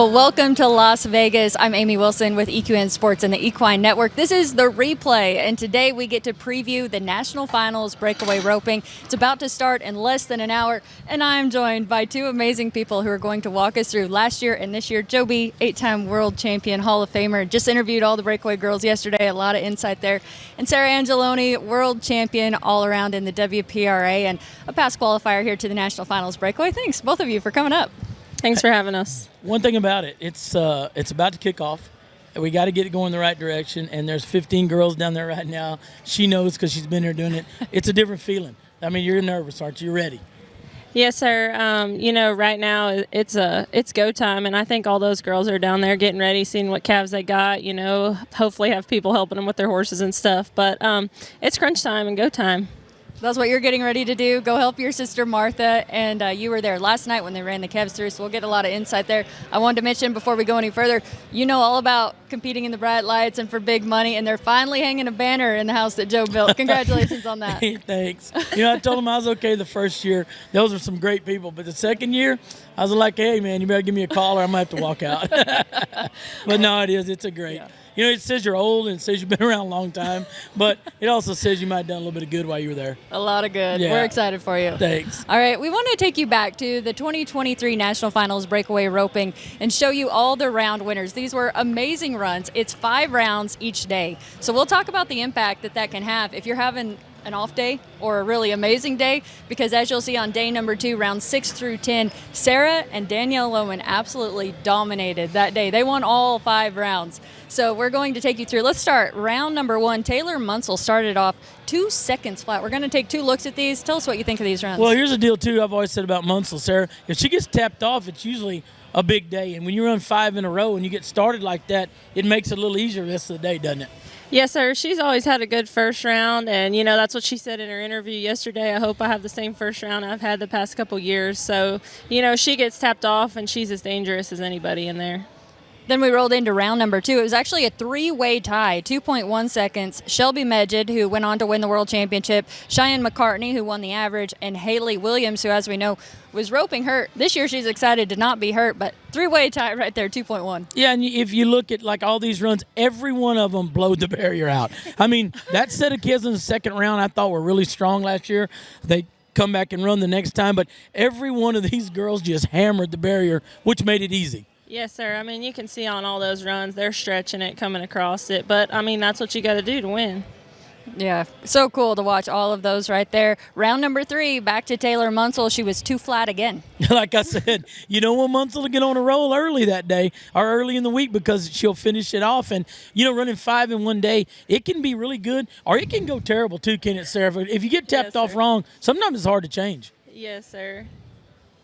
Well, welcome to Las Vegas. I'm Amy Wilson with EQN Sports and the Equine Network. This is the replay, and today we get to preview the National Finals breakaway roping. It's about to start in less than an hour, and I'm joined by two amazing people who are going to walk us through last year and this year. Joe B, 8-time world champion, Hall of Famer, just interviewed all the breakaway girls yesterday, a lot of insight there. And Sarah Angelone, world champion all around in the WPRA and a past qualifier here to the National Finals breakaway. Thanks, both of you, for coming up. Thanks for having us. One thing about it, it's about to kick off. We got to get it going in the right direction, and there's 15 girls down there right now. She knows because she's been there doing it. It's a different feeling. I mean, you're nervous, aren't you? You're ready. Yes, sir. Right now it's go time, and I think all those girls are down there getting ready, seeing what calves they got. Hopefully have people helping them with their horses and stuff. But it's crunch time and go time. That's what you're getting ready to do. Go help your sister Martha, and you were there last night when they ran the calves through, so we'll get a lot of insight there. I wanted to mention before we go any further, you know all about competing in the bright lights and for big money, and they're finally hanging a banner in the house that Joe built. Congratulations on that. Thanks. I told them I was okay the first year. Those were some great people, but the second year, I was like, hey, man, you better give me a call or I might have to walk out. But no, it's a great. Yeah. It says you're old and it says you've been around a long time, but it also says you might have done a little bit of good while you were there. A lot of good. Yeah. We're excited for you. Thanks. All right, we want to take you back to the 2023 National Finals breakaway roping and show you all the round winners. These were amazing runs. It's 5 rounds each day. So we'll talk about the impact that can have if you're having an off day or a really amazing day, because as you'll see on day number 2, rounds 6 through 10, Sarah and Danielle Lohman absolutely dominated that day. They won all 5 rounds. So we're going to take you through. Let's start round number 1. Taylor Munsell started off 2 seconds flat. We're going to take 2 looks at these. Tell us what you think of these rounds. Well, here's the deal, too, I've always said about Munsell, Sarah. If she gets tapped off, it's usually a big day. And when you run 5 in a row and you get started like that, it makes it a little easier the rest of the day, doesn't it? Yes, sir. She's always had a good first round, and, that's what she said in her interview yesterday. I hope I have the same first round I've had the past couple years. So, she gets tapped off, and she's as dangerous as anybody in there. Then we rolled into round number 2. It was actually a 3-way tie, 2.1 seconds. Shelby Medjid, who went on to win the world championship, Cheyenne McCartney, who won the average, and Haley Williams, who, as we know, was roping hurt. This year she's excited to not be hurt, but 3-way tie right there, 2.1. Yeah, and if you look at all these runs, every one of them blowed the barrier out. I mean, that set of kids in the second round I thought were really strong last year. They come back and run the next time, but every one of these girls just hammered the barrier, which made it easy. Yes, sir. I mean, you can see on all those runs, they're stretching it, coming across it. But, I mean, that's what you got to do to win. Yeah, so cool to watch all of those right there. Round number 3, back to Taylor Munsell. She was 2 flat again. Like I said, you don't want Munsell to get on a roll early that day or early in the week because she'll finish it off. And, running 5 in one day, it can be really good or it can go terrible too, can it, Sarah? If you get tapped off wrong, sometimes it's hard to change. Yes, sir.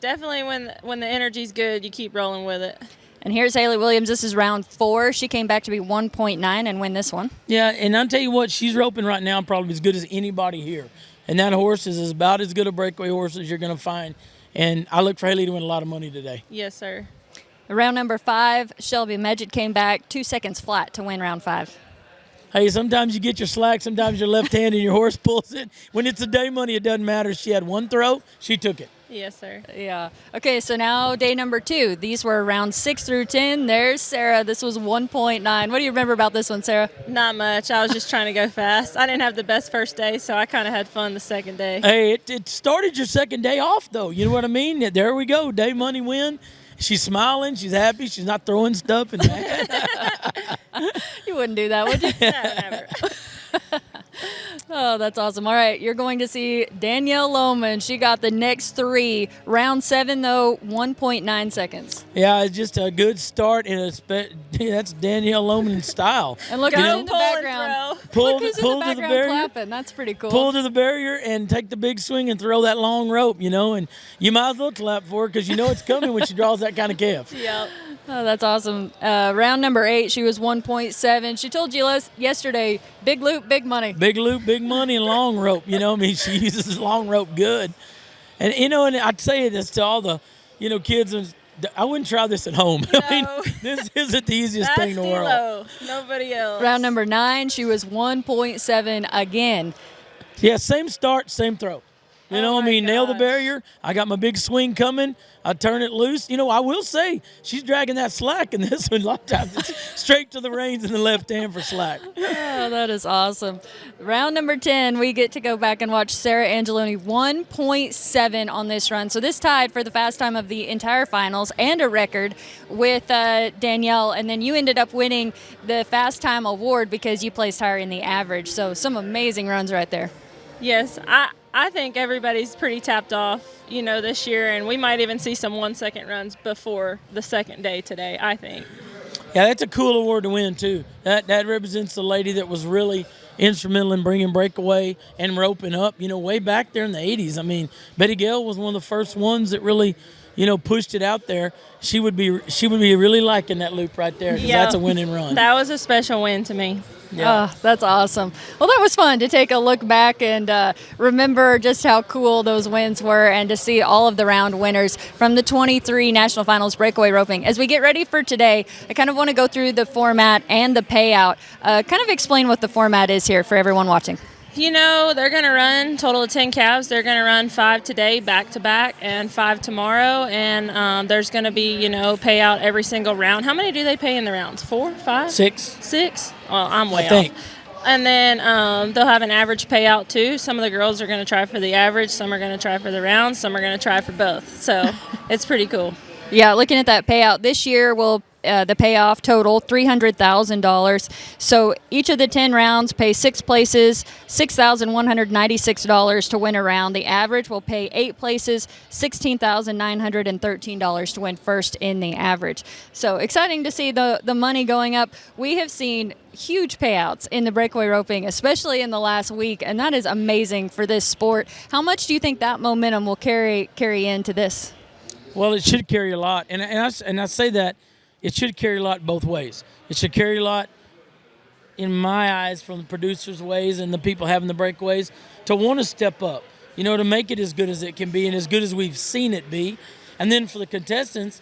Definitely when the energy's good, you keep rolling with it. And here's Haley Williams. This is round 4. She came back to be 1.9 and win this one. Yeah, and I'll tell you what, she's roping right now probably as good as anybody here. And that horse is about as good a breakaway horse as you're going to find. And I look for Haley to win a lot of money today. Yes, sir. Round number 5, Shelby Medjid came back 2 seconds flat to win round 5. Hey, sometimes you get your slack, sometimes your left hand and your horse pulls it. When it's a day money, it doesn't matter. She had one throw, she took it. Yes, sir. Yeah. Okay, so now day number 2. These were rounds 6 through 10. There's Sarah. This was 1.9. What do you remember about this one, Sarah? Not much. I was just trying to go fast. I didn't have the best first day, so I kind of had fun the second day. Hey, it started your second day off, though. You know what I mean? There we go. Day money win. She's smiling. She's happy. She's not throwing stuff. And You wouldn't do that, would you? No, never. Oh, that's awesome. All right, you're going to see Danielle Lohman. She got the next 3. Round 7, though, 1.9 seconds. Yeah, it's just a good start. That's Danielle Lohman in style. And look who's in the background. Look who's in the background clapping. That's pretty cool. Pull to the barrier and take the big swing and throw that long rope, and you might as well clap for her because it's coming when she draws that kind of calf. Yep. Oh, that's awesome. Round number 8, she was 1.7. She told you yesterday, big loop, big money. Big loop, big money, and long rope. She uses long rope good. And, and I'd say this to all the, kids. I wouldn't try this at home. No. This isn't the easiest thing in the world. Low. Nobody else. Round number 9, she was 1.7 again. Yeah, same start, same throw. You know, Oh I mean, my nail the gosh. barrier. I got my big swing coming. I turn it loose. You know, I will say she's dragging that slack in this one. A lot of times it's straight to the reins in the left hand for slack. Oh, that is awesome. Round number 10, we get to go back and watch Sarah Angelone 1.7 on this run. So this tied for the fast time of the entire finals and a record with Danielle. And then you ended up winning the fast time award because you placed higher in the average. So some amazing runs right there. Yes, I think everybody's pretty tapped off, you know, this year, and we might even see some 1-second runs before the second day today, I think. Yeah, that's a cool award to win, too. That represents the lady that was really instrumental in bringing breakaway and roping up, you know, way back there in the 80s. I mean, Betty Gale was one of the first ones that really, you know, pushed it out there. She would be really liking that loop right there because that's a winning run. That was a special win to me. Yeah. Oh, that's awesome. Well, that was fun to take a look back and remember just how cool those wins were and to see all of the round winners from the 23 National Finals breakaway roping. As we get ready for today, I kind of want to go through the format and the payout. Kind of explain what the format is here for everyone watching. You know, they're going to run total of 10 calves. They're going to run 5 today, back-to-back, and 5 tomorrow. And there's going to be, you know, payout every single round. How many do they pay in the rounds? 4, 5? 6. 6? Well, I'm way I think. off. And then they'll have an average payout, too. Some of the girls are going to try for the average. Some are going to try for the rounds. Some are going to try for both. So it's pretty cool. Yeah, looking at that payout, this year will the payoff total $300,000. So each of the 10 rounds pay 6 places, $6,196 to win a round. The average will pay 8 places, $16,913 to win first in the average. So exciting to see the money going up. We have seen huge payouts in the breakaway roping, especially in the last week, and that is amazing for this sport. How much do you think that momentum will carry into this? Well, it should carry a lot, and I say that it should carry a lot both ways. It should carry a lot, in my eyes, from the producers' ways and the people having the breakaways to want to step up, you know, to make it as good as it can be and as good as we've seen it be. And then for the contestants,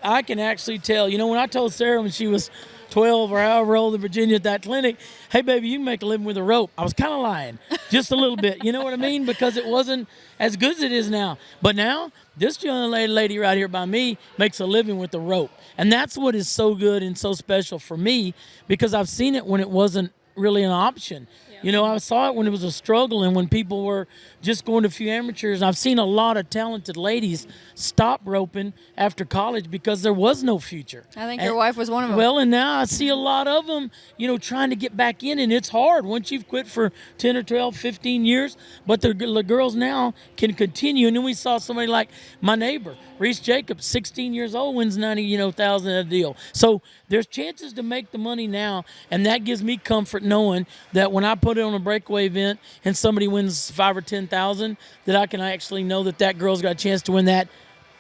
I can actually tell, you know, when I told Sarah when she was 12 or however old in Virginia at that clinic, hey, baby, you can make a living with a rope. I was kind of lying just a little bit. You know what I mean? Because it wasn't as good as it is now. But now, this young lady right here by me makes a living with the rope. And that's what is so good and so special for me because I've seen it when it wasn't really an option. You know, I saw it when it was a struggle and when people were just going to a few amateurs. And I've seen a lot of talented ladies stop roping after college because there was no future. I think your wife was one of them. Well, and now I see a lot of them, you know, trying to get back in, and it's hard once you've quit for 10 or 12, 15 years. But the girls now can continue. And then we saw somebody like my neighbor, Reese Jacobs, 16 years old, wins $90,000 a deal. So there's chances to make the money now, and that gives me comfort knowing that when I put it on a breakaway event and somebody wins 5 or 10,000, that I can actually know that girl's got a chance to win that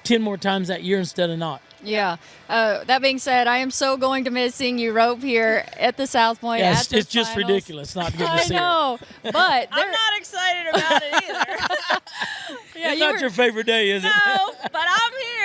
10 more times that year instead of not. Yeah. That being said, I am so going to miss seeing you rope here at the South Point. Yeah, at the it's just finals. ridiculous not getting to see I know, but I'm not excited about it either. it's not your favorite day, is it? No, but I'm here.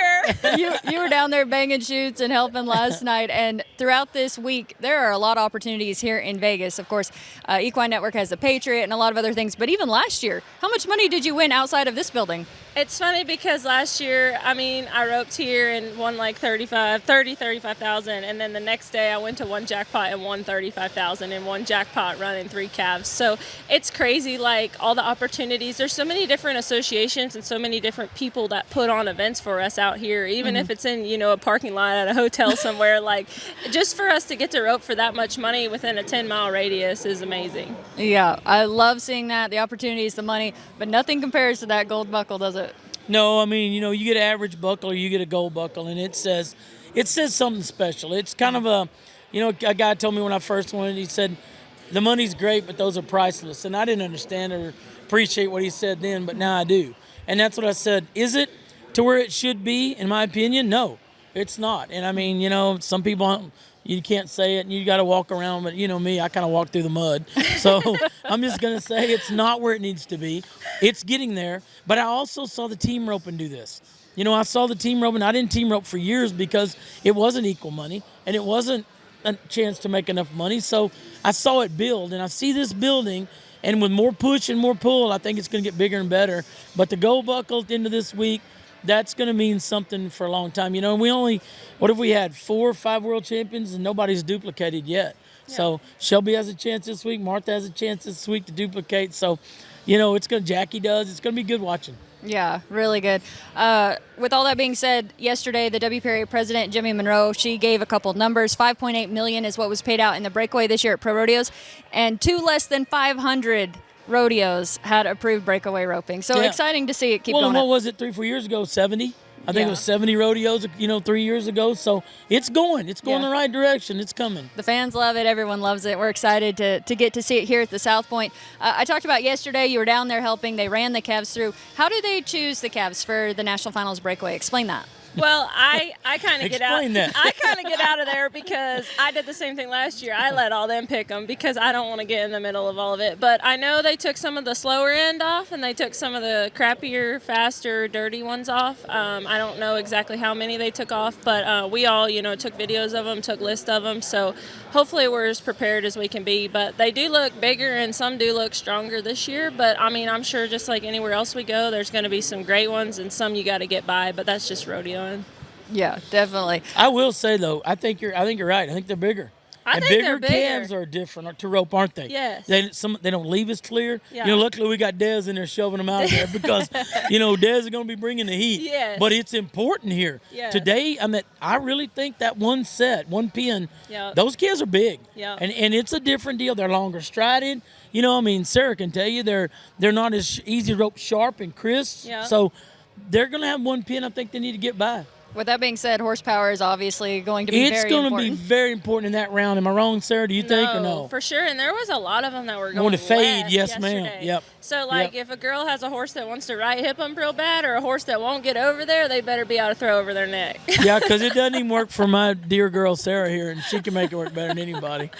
you were down there banging chutes and helping last night, and throughout this week, there are a lot of opportunities here in Vegas. Of course, Equine Network has the Patriot and a lot of other things, but even last year, how much money did you win outside of this building? It's funny because last year, I roped here and won like 35,000, and then the next day I went to one jackpot and won 35,000 and one jackpot running 3 calves. So it's crazy, like all the opportunities. There's so many different associations and so many different people that put on events for us out here, even if it's in, you know, a parking lot at a hotel somewhere. Like just for us to get to rope for that much money within a 10-mile radius is amazing. Yeah, I love seeing that, the opportunities, the money, but nothing compares to that gold buckle, does it? No, I mean, you know, you get an average buckle or you get a gold buckle, and it says something special. It's kind of a, you know, a guy told me when I first won it, he said, the money's great, but those are priceless. And I didn't understand or appreciate what he said then, but now I do. And that's what I said. Is it to where it should be, in my opinion? No, it's not. And I mean, you know, some people, you can't say it and you got to walk around, but you know me, I kind of walk through the mud. So I'm just going to say it's not where it needs to be. It's getting there. But I also saw the team roping do this. You know, I saw the team roping. I didn't team rope for years because it wasn't equal money and it wasn't a chance to make enough money. So I saw it build, and I see this building, And with more push and more pull, I think it's going to get bigger and better. But the gold buckle at the end of this week, that's going to mean something for a long time. You know, what have we had, 4 or 5 world champions, and nobody's duplicated yet. Yeah. So Shelby has a chance this week. Martha has a chance this week to duplicate. So, you know, Jackie does. It's going to be good watching. Yeah, really good. With all that being said, yesterday the WPRA president, Jimmy Monroe, she gave a couple numbers. $5.8 million is what was paid out in the breakaway this year at Pro Rodeos, and 2 less than 500 rodeos had approved breakaway roping. So exciting to see it keep going. Well, what was it 3-4 years ago? 70. I think it was 70 rodeos, 3 years ago. So it's going. It's going the right direction. It's coming. The fans love it. Everyone loves it. We're excited to get to see it here at the South Point. I talked about yesterday, you were down there helping. They ran the calves through. How do they choose the calves for the National Finals breakaway? Explain that. Well, I kind of get out. Explain that. I kind of get out of there because I did the same thing last year. I let all them pick them because I don't want to get in the middle of all of it. But I know they took some of the slower end off, and they took some of the crappier, faster, dirty ones off. I don't know exactly how many they took off, but we all, took videos of them, took lists of them. So hopefully we're as prepared as we can be. But they do look bigger, and some do look stronger this year. But I mean, I'm sure just like anywhere else we go, there's going to be some great ones and some you got to get by. But that's just rodeoing. Yeah, definitely. I will say though, I think you're right. I think they're bigger. I think bigger they're bigger. calves are different to rope, aren't they? Yes. They don't leave as clear. Yeah. Luckily we got Dez in there shoving them out there because, Dez is going to be bringing the heat. Yes. But it's important here. Yes. Today, I really think that one pin, those calves are big. Yep. And it's a different deal. They're longer strided. Sarah can tell you they're not as easy to rope sharp and crisp. Yep. So they're going to have one pin I think they need to get by. With that being said, horsepower is obviously going to be very important. It's going to be very important in that round. Am I wrong, Sarah? Do you think or no? For sure. And there was a lot of them that were going to fade. left Yes, yesterday. ma'am. Yep. So, if a girl has a horse that wants to right hip them real bad or a horse that won't get over there, they better be able to throw over their neck. Yeah, because it doesn't even work for my dear girl, Sarah, here, and she can make it work better than anybody.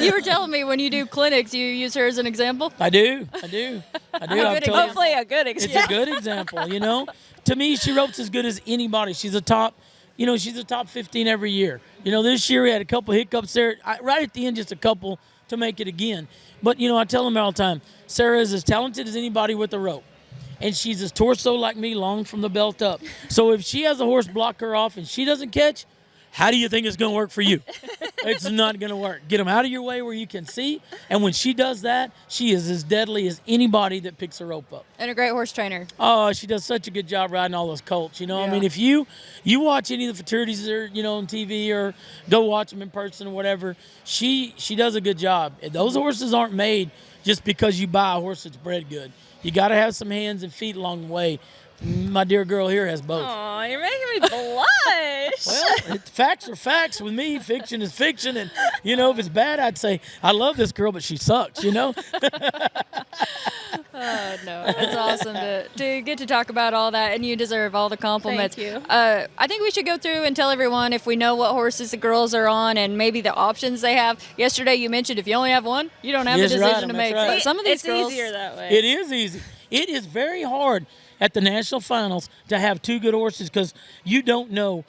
You were telling me when you do clinics, you use her as an example? I do. Hopefully a good example. It's a good example, To me, she ropes as good as anybody. She's a top 15 every year. This year we had a couple hiccups there. Right at the end, just a couple to make it again. But, I tell them all the time, Sarah is as talented as anybody with a rope. And she's as torso like me, long from the belt up. So if she has a horse block her off and she doesn't catch, how do you think it's going to work for you? It's not going to work. Get them out of your way where you can see. And when she does that, she is as deadly as anybody that picks a rope up. And a great horse trainer. Oh, she does such a good job riding all those colts. I mean, if you watch any of the fraternities that are, on TV or go watch them in person or whatever, she does a good job. Those horses aren't made just because you buy a horse that's bred good. You got to have some hands and feet along the way. My dear girl here has both. Oh, you're making me blush. Well, facts are facts with me. Fiction is fiction. And, if it's bad, I'd say, I love this girl, but she sucks, Oh, no. It's awesome to get to talk about all that, and you deserve all the compliments. Thank you. I think we should go through and tell everyone if we know what horses the girls are on and maybe the options they have. Yesterday you mentioned if you only have one, you don't have a decision to make. Right. But some of these it's girls, easier that way. It is easy. It is very hard at the national finals to have 2 good horses because you don't know.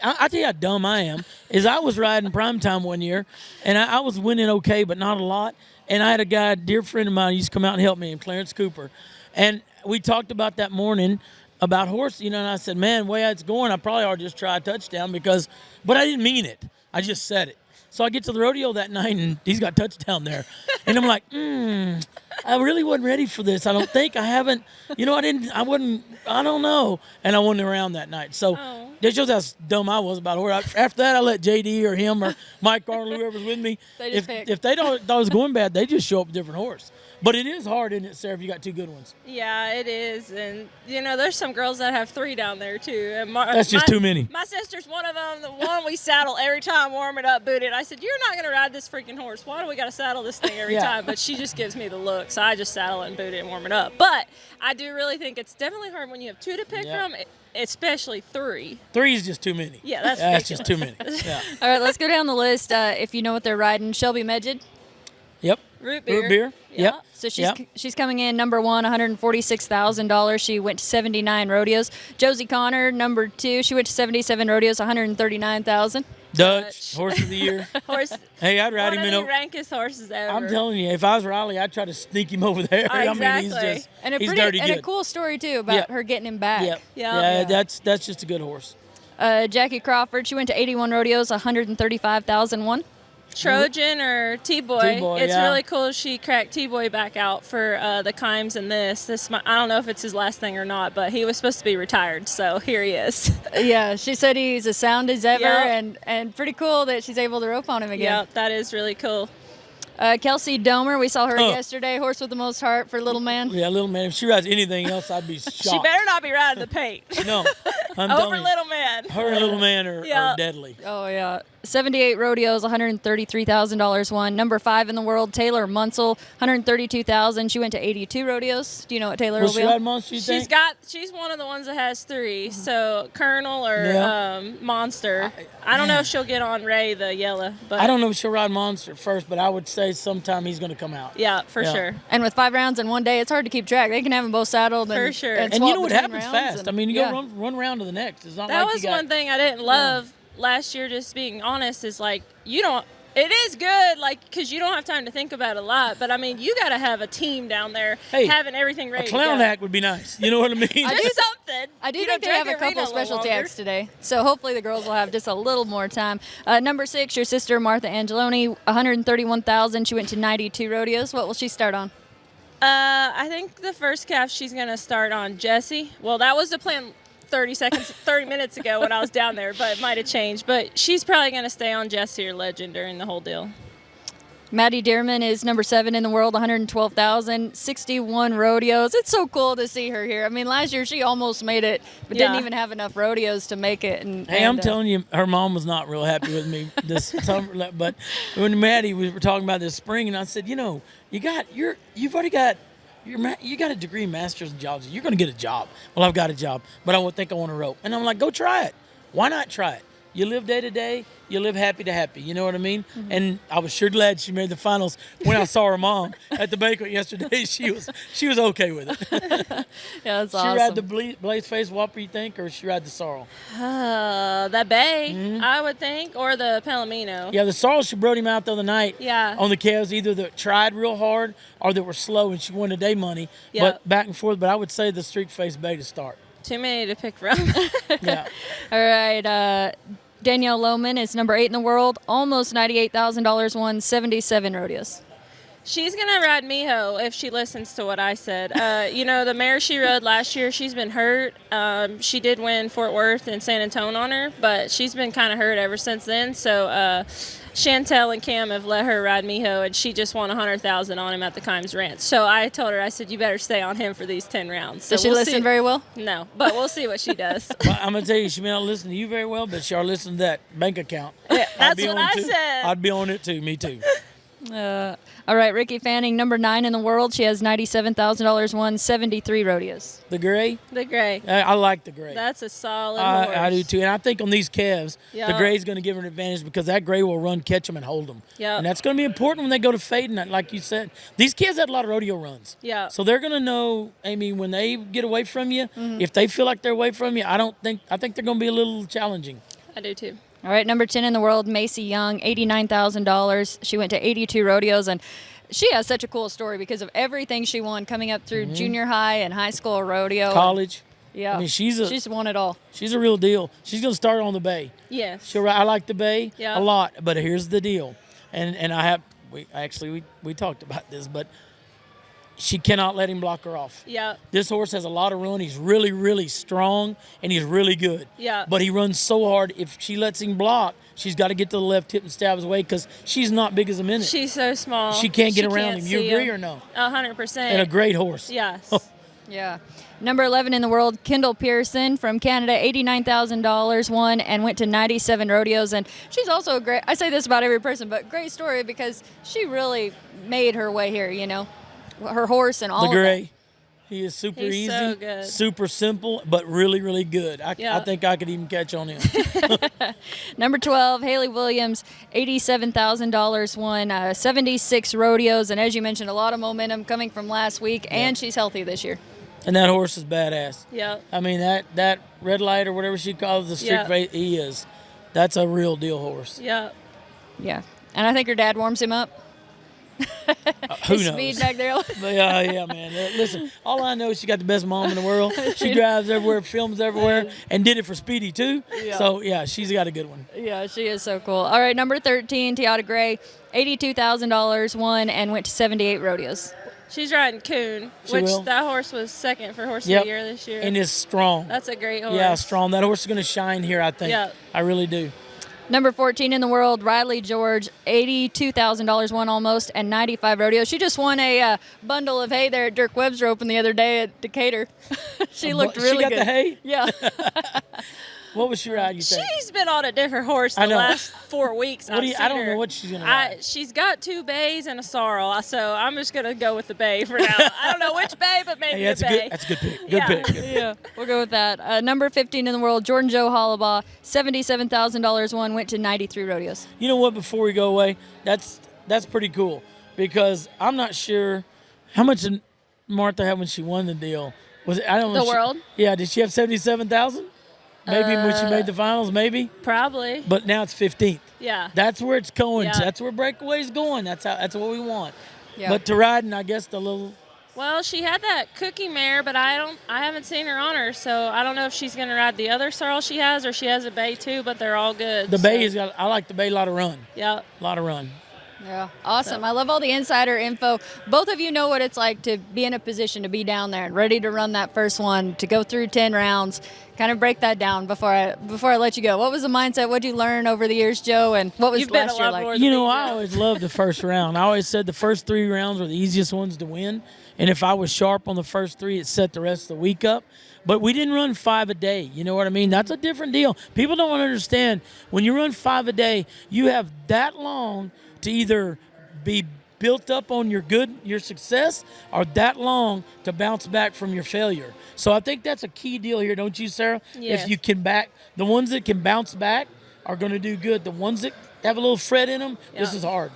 I tell you how dumb I am is I was riding primetime one year and I was winning okay, but not a lot. And I had a guy, a dear friend of mine, who used to come out and help me, Clarence Cooper. And we talked about that morning about horse, and I said, man, the way it's going, I probably ought to just try a touchdown but I didn't mean it. I just said it. So I get to the rodeo that night, and he's got touchdown there. And I'm like, I really wasn't ready for this. I don't think I haven't, I don't know. And I wasn't around that night. So that shows how dumb I was about horse. After that, I let JD or him or Mike Arnold, whoever's with me. If they thought it was going bad, they just show up a different horse. But it is hard, isn't it, Sarah, if you got 2 good ones? Yeah, it is. And, there's some girls that have 3 down there, too. And that's just too many. My sister's one of them. The one we saddle every time, warm it up, boot it. I said, you're not going to ride this freaking horse. Why do we got to saddle this thing every time? But she just gives me the look, so I just saddle it and boot it and warm it up. But I do really think it's definitely hard when you have 2 to pick from, especially 3. 3 is just too many. Yeah, that's just too many. Yeah. All right, let's go down the list. If you know what they're riding, Shelby Medjid. Yep. Root beer. Root beer. Yep. So she's coming in number 1, $146,000. She went to 79 rodeos. Josie Connor, number 2, she went to 77 rodeos, $139,000. Dutch, horse of the year. Horse. Hey, I'd ride One him of in. the rankest horses ever. I'm telling you, if I was Riley, I'd try to sneak him over there. I mean, he's Exactly. just And he's dirty a good. cool story too about her getting him back. Yep. Yeah. Yeah, that's just a good horse. Jackie Crawford, she went to 81 rodeos, 135,001. Trojan or T-Boy. T-Boy, It's yeah. really cool she cracked T-Boy back out for the Kimes and this. I don't know if it's his last thing or not, but he was supposed to be retired, so here he is. Yeah, she said he's as sound as ever, Yep. and pretty cool that she's able to rope on him again. Yeah, that is really cool. Kelsey Domer, we saw her yesterday, horse with the most heart for little man. Yeah, little man. If she rides anything else, I'd be shocked. She better not be riding the paint. No, I'm Over telling you, little man. her and little man are deadly. Oh, yeah. 78 rodeos, $133,000 won. Number 5 in the world, Taylor Munsell, $132,000. She went to 82 rodeos. Do you know what Taylor Will will she be ride on? monster, you think? She's one of the ones that has 3. So Colonel or Yeah. Monster. I don't know if she'll get on Ray the yellow, but I don't know if she'll ride monster first, but I would say sometime he's going to come out. yeah, for Yeah. sure. And with 5 rounds in one day, it's hard to keep track. They can have them both saddled. For and, sure. And, And you swap know what between happens rounds fast. and- I mean, you yeah. go run round to the next. It's not That like was you got, one thing I didn't love last year, just being honest, is like, it is good, like, because you don't have time to think about it a lot, but I mean, you got to have a team down there having everything ready A clown to go. act would be nice. You know what I mean? Just something. I do You know, think they have a drag couple your arena little specialty longer. acts today, so hopefully the girls will have just a little more time. Number 6, your sister Martha Angelone, 131,000. She went to 92 rodeos. What will she start on? I think the first calf she's going to start on Jessie. Well, that was the plan 30 minutes ago when I was down there, but it might have changed. But she's probably going to stay on Jessie or Legend during the whole deal. Maddie Dearman is number 7 in the world, 112,000, 61 rodeos. It's so cool to see her here. I mean, last year she almost made it, but didn't even have enough rodeos to make it. Hey, I'm telling you, her mom was not real happy with me this summer. But when Maddie, we were talking about this spring, and I said, you know, you got a degree in master's in geology. You're going to get a job. Well, I've got a job, but I think I want to rope. And I'm like, go try it. Why not try it? You live day to day. You live happy to happy. You know what I mean? Mm-hmm. And I was sure glad she made the finals. When I saw her mom at the banquet yesterday, she was okay with it. Yeah, that's awesome. She ride the Blaze Face Whopper, you think, or she ride the Sorrel? The Bay, I would think, or the Palomino. Yeah, the Sorrel, she brought him out the other night. Yeah. On the calves, either that tried real hard or that were slow, and she won the day money. Yep. But back and forth. But I would say the Streak Face Bay to start. Too many to pick from. Yeah. All right, Danielle Lohman is number 8 in the world, almost $98,000 won, 77 rodeos. She's going to ride Miho if she listens to what I said. The mare she rode last year, she's been hurt. She did win Fort Worth and San Antonio on her, but she's been kind of hurt ever since then. So Chantel and Cam have let her ride Miho, and she just won $100,000 on him at the Kimes Ranch. So I told her, I said, you better stay on him for these 10 rounds. So Does she listen very well? No, but we'll see what she does. Well, I'm going to tell you, she may not listen to you very well, but she'll listen to that bank account. Yeah, I'd that's be what on I too. said. I'd be on it too. Me too. All right, Ricky Fanning, number 9 in the world. She has $97,000 won, 73 rodeos. The gray? The gray. I like the gray. That's a solid horse. I do too. And I think on these calves, Yeah. the gray's going to give her an advantage because that gray will run, catch them, and hold them. Yeah. And that's going to be important when they go to fading, like you said. These calves had a lot of rodeo runs. Yeah. So they're going to know, Amy, when they get away from you, if they feel like they're away from you, I think they're going to be a little challenging. I do too. All right, number 10 in the world, Macy Young, $89,000. She went to 82 rodeos, and she has such a cool story because of everything she won coming up through junior high and high school rodeo. College. Yeah. I mean, she's won it all. She's a real deal. She's going to start on the Bay. Yes. I like the Bay Yeah. a lot, but here's the deal. And we talked about this, but she cannot let him block her off. Yeah. This horse has a lot of run. He's really, really strong, and he's really good. Yeah. But he runs so hard. If she lets him block, she's got to get to the left hip and stab his way because she's not big as a minute. She's so small. She can't get around him. You see agree or no? 100%. And a great horse. Yes. Yeah. Number 11 in the world, Kendall Pearson from Canada, $89,000 won and went to 97 rodeos. And she's also a great, I say this about every person, but great story because she really made her way here, you know, her horse and all The of gray. that. He is super He's easy, so good. super simple, but really, really good. I Yeah. think I could even catch on him. Number 12, Haley Williams, $87,000 won, 76 rodeos. And as you mentioned, a lot of momentum coming from last week, and she's healthy this year. And that horse is badass. Yeah. I mean, that red light or whatever she calls the street Yeah. face, he is. that's a real deal horse. Yep. Yeah. And I think her dad warms him up. Who His knows? speed back there. But, yeah, man. Listen, all I know is she got the best mom in the world. She drives everywhere, films everywhere, and did it for Speedy too. Yeah. So yeah, she's got a good one. Yeah, she is so cool. All right, number 13, Tiata Gray, $82,000, won and went to 78 rodeos. She's riding Coon, She which will. that horse was second for horse Yep. of the year this year. And is strong. That's a great horse. Yeah, strong. That horse is going to shine here, I think. Yeah. I really do. Number 14 in the world, Riley George, $82,000, won almost, and 95 rodeos. She just won a bundle of hay there at Dirk Webb's roping the other day at Decatur. She looked really She got good. the hay? Yeah. What was she riding, you think? She's been on a different horse I the know. last 4 weeks. I don't know her. what she's going to ride. She's got 2 bays and a sorrel, so I'm just going to go with the bay for now. I don't know which bay, but maybe Hey, the bay. that's a good pick. Good Yeah. pick. Yeah, we'll go with that. Number 15 in the world, Jordan Joe Hollabaugh, $77,000, won, went to 93 rodeos. You know what? Before we go away, that's pretty cool because I'm not sure how much did Martha had when she won the deal. Was it? I don't know. The world? Yeah. Did she have 77,000? Maybe when she made the finals. Maybe. Probably. But now it's 15th. Yeah. That's where it's going. Yeah. That's where breakaway's going. That's what we want. Yeah. But to riding, I guess the little. Well, she had that cookie mare, but I haven't seen her on her, so I don't know if she's going to ride the other sorrel she has or she has a bay too, but they're all good. The bay has got. I like the bay. A lot of run. Yeah. A lot of run. Yeah, awesome. I love all the insider info. Both of you know what it's like to be in a position to be down there and ready to run that first one, to go through 10 rounds. Kind of break that down before I let you go. What was the mindset? What did you learn over the years, Joe? And what was You've been last a year lot like? more You know, I always loved the first round. I always said the first 3 rounds were the easiest ones to win. And if I was sharp on the first 3, it set the rest of the week up. But we didn't run 5 a day. You know what I mean? That's a different deal. People don't want to understand. When you run 5 a day, you have that long to either be built up on your success, or that long to bounce back from your failure. So I think that's a key deal here, don't you, Sarah? Yes. If you can the ones that can bounce back are going to do good. The ones that have a little fret in them, this Yeah. is hard.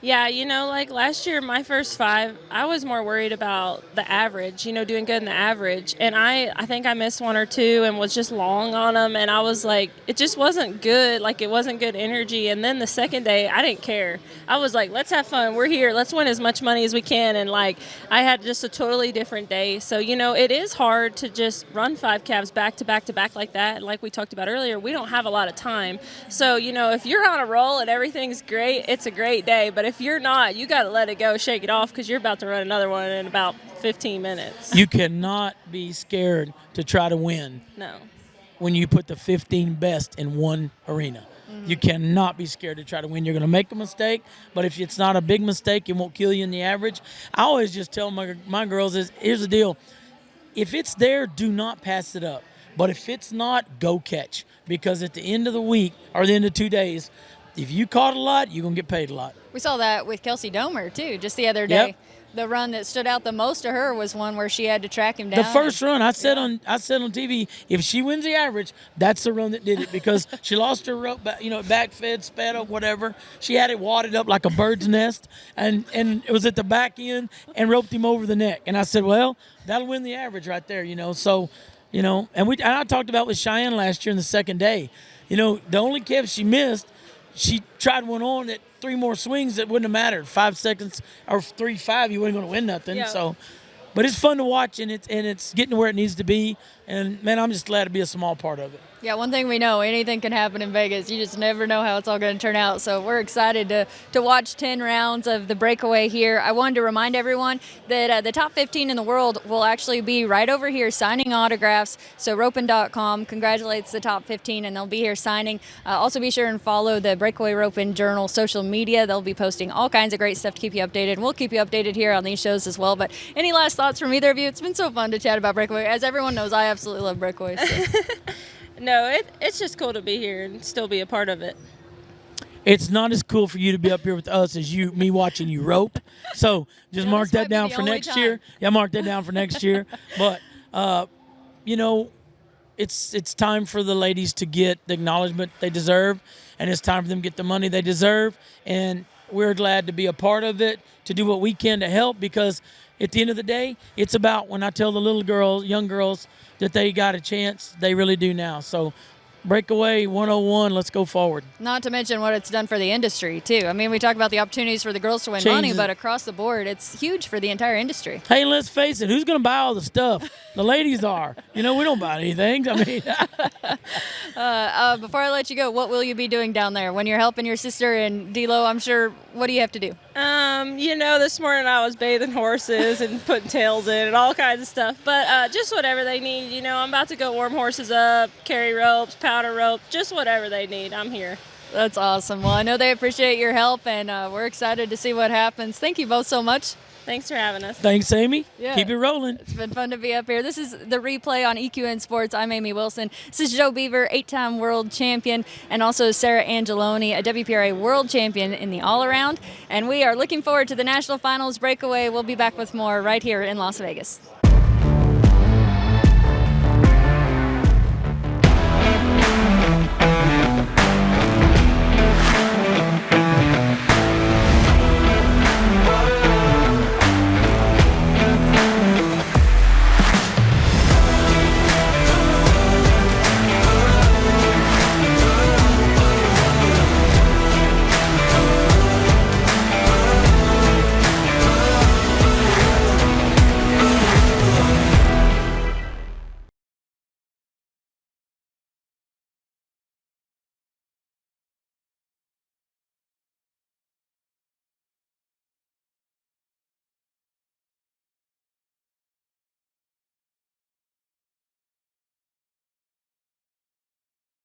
Yeah, like last year, my first 5, I was more worried about the average, doing good in the average. And I think I missed 1 or 2 and was just long on them. And I was like, it just wasn't good. Like, it wasn't good energy. And then the second day, I didn't care. I was like, let's have fun. We're here. Let's win as much money as we can. And, like, I had just a totally different day. So, it is hard to just run 5 calves back to back to back like that. And like we talked about earlier, we don't have a lot of time. So, if you're on a roll and everything's great, it's a great day. But if you're not, you got to let it go, shake it off, because you're about to run another one in about 15 minutes. You cannot be scared to try to win No. when you put the 15 best in one arena. You cannot be scared to try to win. You're going to make a mistake, but if it's not a big mistake, it won't kill you in the average. I always just tell my girls here's the deal. If it's there, do not pass it up. But if it's not, go catch. Because at the end of the week, or the end of 2 days, if you caught a lot, you're going to get paid a lot. We saw that with Kelsey Domer, too, just the other day. Yep. The run that stood out the most to her was one where she had to track him down. The first run, I said on TV, if she wins the average, that's the run that did it, because she lost her rope, back fed, sped up, whatever. She had it wadded up like a bird's nest, and it was at the back end and roped him over the neck. And I said, well, that'll win the average right there, So, and I talked about with Cheyenne last year in the second day. The only calf she missed, she tried one on at 3 more swings that wouldn't have mattered. 5 seconds or 3-5, you weren't going to win nothing. Yeah. So, but it's fun to watch, and it's getting to where it needs to be. And man, I'm just glad to be a small part of it. Yeah, one thing we know, anything can happen in Vegas. You just never know how it's all going to turn out. So we're excited to watch 10 rounds of the breakaway here. I wanted to remind everyone that the top 15 in the world will actually be right over here signing autographs. So roping.com congratulates the top 15, and they'll be here signing. Also be sure and follow the Breakaway Roping Journal social media. They'll be posting all kinds of great stuff to keep you updated. And we'll keep you updated here on these shows as well. But any last thoughts from either of you? It's been so fun to chat about breakaway. As everyone knows, I absolutely love breakaways. So. No, it's just cool to be here and still be a part of it. It's not as cool for you to be up here with us as me watching you rope. So just Yeah, mark this might that be down the for only next time. year. Yeah, mark that down for next year. But it's time for the ladies to get the acknowledgement they deserve, and it's time for them to get the money they deserve. And we're glad to be a part of it, to do what we can to help, because at the end of the day, it's about, when I tell the little girls, young girls, that they got a chance, they really do now. So breakaway 101. Let's go forward. Not to mention what it's done for the industry, too. I mean, we talk about the opportunities for the girls to win money, but across the board, it's huge for the entire industry. Hey, let's face it, who's going to buy all the stuff? The ladies are. You know, we don't buy anything. I mean, before I let you go, what will you be doing down there when you're helping your sister and D-Lo? I'm sure, what do you have to do? This morning I was bathing horses and putting tails in and all kinds of stuff. But just whatever they need. You know, I'm about to go warm horses up, carry ropes, powder rope, just whatever they need. I'm here. That's awesome. Well, I know they appreciate your help, and we're excited to see what happens. Thank you both so much. Thanks for having us. Thanks, Amy. Yeah. Keep it rolling. It's been fun to be up here. This is the replay on EQN Sports. I'm Amy Wilson. This is Joe Beaver, 8-time world champion, and also Sarah Angelone, a WPRA world champion in the all-around. And we are looking forward to the national finals breakaway. We'll be back with more right here in Las Vegas.